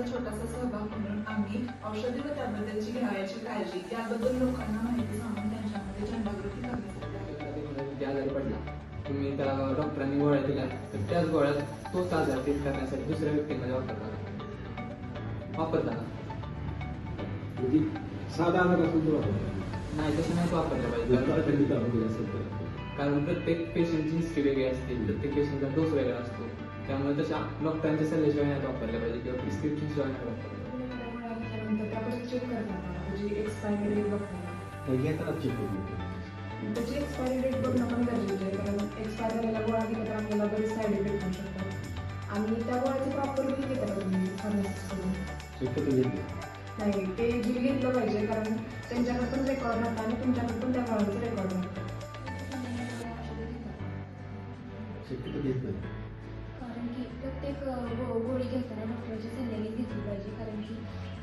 छोटासा सहभाग म्हणून आम्ही औषधी व त्याबद्दलची घ्यावयाची काळजी याबद्दल लोकांना माहिती सांगून त्यांच्यामध्ये जनजागृती करण्यासाठी आजारी पडला तुम्ही त्याला डॉक्टरांनी गोळ्या दिल्या तर त्याच गोळ्या तोच आजार ठीक करण्यासाठी दुसऱ्या व्यक्तीमध्ये वापरता साधा आजार असेल तर नाही तसं नाही वापरलं पाहिजे कारण प्रत्येक पेशंटची हिस्ट्री वेगळी असते प्रत्येक पेशंटचा डोस वेगळा असतो त्यामुळे तशा डॉक्टरांच्या सल्ल्याशिवाय नाही वापरल्या पाहिजे किंवा प्रिस्क्रिप्शन शिवाय नाही वापरलं त्याची एक्सपायरी डेट बघणं पण गरजेचं आहे कारण एक्सपायर झालेला गोळा दिला तर आपल्याला बरेच साईड इफेक्ट होऊ शकतात आणि त्या गोळ्याची प्रॉपर किती घेतात तुम्ही फार्मसिस्टकडून नाही ते जी घेतलं पाहिजे कारण त्यांच्याकडे पण रेकॉर्ड राहतं आणि तुमच्याकडे पण त्या गोळ्याचं रेकॉर्ड राहतं कारण की प्रत्येक गोळी घेताना डॉक्टरची सल्ल्याने घेतली पाहिजे कारण की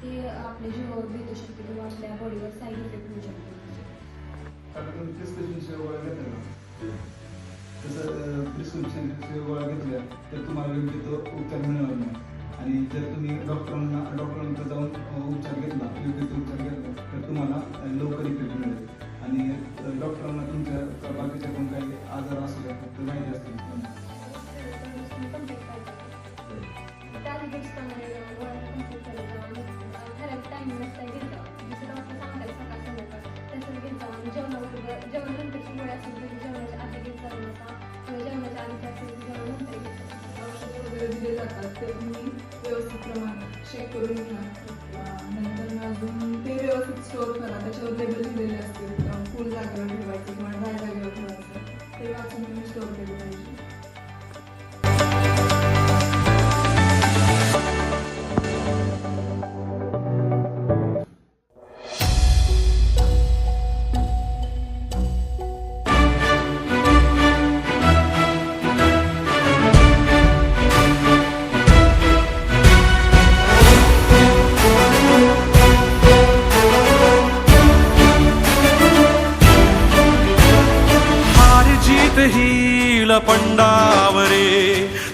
ते आपल्या जीवावर बेतू शकते किंवा आपल्या बॉडीवर साईड इफेक्ट होऊ शकतो. कारण प्रिस्क्रिप्शन गोळ्या घेतल्या ना तसं प्रिस्क्रिप्शन गोळ्या घेतल्या तर तुम्हाला योग्य तो उपचार मिळणार नाही आणि जर तुम्ही डॉक्टरांकडे जाऊन उपचार घेतला योग्य तो उपचार घेतला तर तुम्हाला लवकर इफेक्ट मिळेल आणि डॉक्टरांना तुमच्या बाकीच्या पण काही आजार असले तर माहिती असतील जेवणानंतरची गोळ्या असेल तर जेवणाच्या आधी घेत जाऊ नका किंवा जेवणाच्या आधी असेल तर जेवणानंतर घेत औषधे वगैरे दिले जातात ते तुम्ही व्यवस्थित प्रमाणात चेक करून घ्या नंतर अजून ते व्यवस्थित स्टोअर करा त्याच्यावर लेबल लिहिलेले असतील फुल जागेवर ठेवायचं किंवा ड्राय जागेवर ठेवायचं ते वाचून तुम्ही स्टोअर केलं पाहिजे. पंडावरे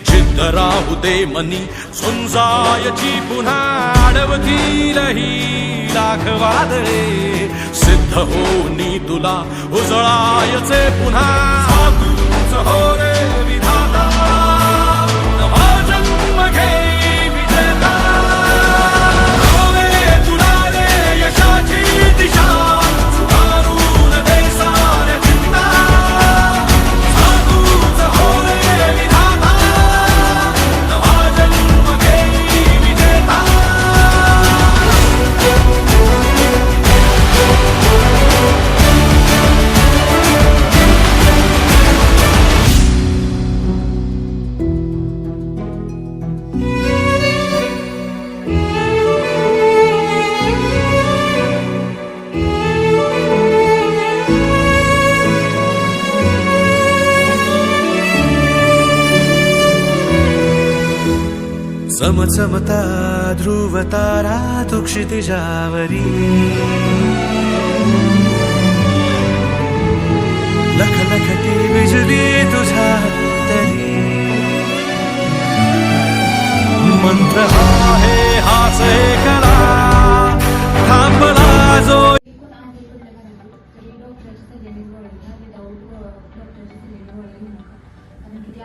जिद्द राहू दे मनी सुंजायची पुन्हा अडवतील ही लाख वादळे सिद्ध होनी तुला उजळायचे पुन्हा साधूच हो रे विधाता नवा जन्म घे विजेता होवे तुला रे यशाची दिशा सुधारून दे साऱ्या चिंता चमचमता ध्रुव तारा तो क्षितिजावरी लखलखती बिजली तुझ्या तरी मंत्र आहे हाच करा थांबला जो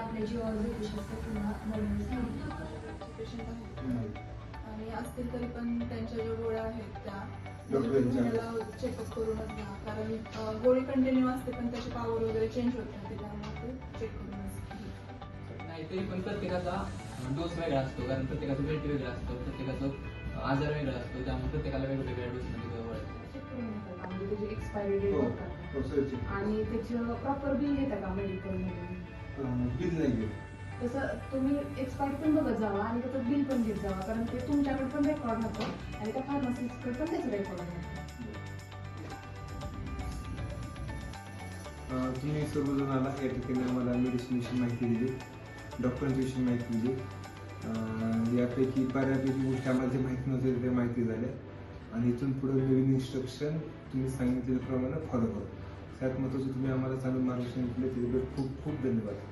आपल्या जीवावर भेटू शकतो किंवा आणि असतील तरी पण त्यांच्या ज्या गोळ्या आहेत त्या चेकअप करूनच घ्या कारण गोळी कंटिन्यू असते पण त्याची पॉवर वगैरे चेंज होत नाही त्यामुळे चेक करूनच नाही तरी पण प्रत्येकाचा डोस वेगळा असतो कारण प्रत्येकाचा वेट वेगळा असतो प्रत्येकाचा आजार वेगळा असतो त्यामुळे प्रत्येकाला वेगवेगळ्या डोसमध्ये गोळ्या त्याची एक्सपायरी डेट हो. बघतात प्रोसेसची आणि त्याचं प्रॉपर बिल घेता का मेडिकलमध्ये? बिल नाही घेत. तसं तुम्ही एक्सपायरी पण बघत जावा आणि त्याचं बिल पण घेत जावा, कारण ते तुमच्याकडे पण रेकॉर्ड राहतं आणि त्या फार्मसिस्टकडे पण त्याचं रेकॉर्ड राहतं. तुम्ही सर्वजण आला या ठिकाणी आम्हाला मेडिसिनविषयी माहिती दिली, डॉक्टरांच्या विषयी माहिती दिली. यापैकी बऱ्यापैकी गोष्टी आम्हाला जे माहिती नव्हत्या त्या माहिती झाल्या आणि इथून पुढे नवीन इन्स्ट्रक्शन तुम्ही सांगितलेल्याप्रमाणे फॉलो करू. त्यात महत्त्वाचं तुम्ही आम्हाला चांगलं मार्गदर्शन केलं त्याच्याबद्दल खूप खूप धन्यवाद.